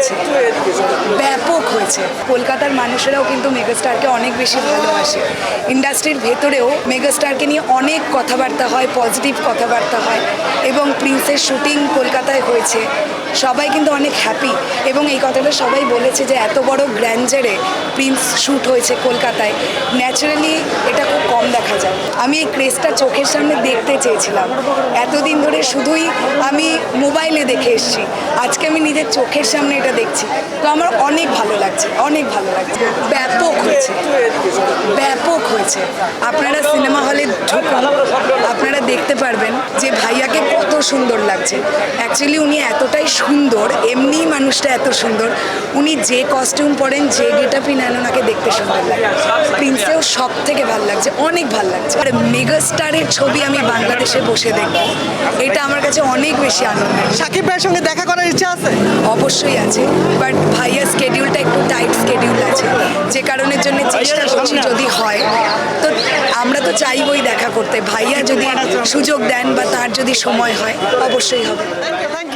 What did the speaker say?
হয়েছে, ব্যাপক হয়েছে। কলকাতার মানুষেরাও কিন্তু মেগাস্টারকে অনেক বেশি ভালোবাসে। ইন্ডাস্ট্রির ভেতরেও মেগাস্টারকে নিয়ে অনেক কথাবার্তা হয়, পজিটিভ কথাবার্তা হয়। এবং প্রিন্সের শুটিং কলকাতায় হয়েছে, সবাই কিন্তু অনেক হ্যাপি। এবং এই কথাটা সবাই বলেছে যে এত বড় গ্র্যান্ডারে প্রিন্স শ্যুট হয়েছে কলকাতায়, ন্যাচারালি এটা খুব কম দেখা যায়। আমি এই ক্রেজটা চোখের সামনে দেখতে চেয়েছিলাম এতদিন ধরে, শুধুই আমি মোবাইলে দেখে এসেছি, আজকে আমি নিজের চোখের সামনে এটা দেখছি, তো আমার অনেক ভালো লাগছে, অনেক ভালো লাগছে। ব্যাপক হয়েছে, ব্যাপক হয়েছে। আপনারা সিনেমা হলে ঢুকুন, আপনারা দেখতে পারবেন যে ভাইয়াকে কত সুন্দর লাগছে। অ্যাকচুয়ালি উনি এতটাই সুন্দর, এমনি মানুষটা এত সুন্দর, উনি যে কস্টিউম পরেন, যে গেট আপই নেন, ওনাকে দেখতে সুন্দর লাগে। প্রিন্সেও সব থেকে ভালো লাগছে, অনেক ভালো লাগছে। আর মেগাস্টারের ছবি আমি বাংলাদেশে বসে দেখব, এটা আমার কাছে অনেক বেশি আনন্দের। সাকিব ভাইয়ের সঙ্গে দেখা করার ইচ্ছা আছে? অবশ্যই আছে, বাট ভাইয়ার স্কেডিউলটা একটু টাইট স্কেডিউল আছে, যে কারণের জন্য চেষ্টা করছি যদি হয়। তো আমরা তো চাইবই দেখা করতে, ভাইয়া যদি সুযোগ দেন বা তার যদি সময় হয় অবশ্যই হবে। Thank you.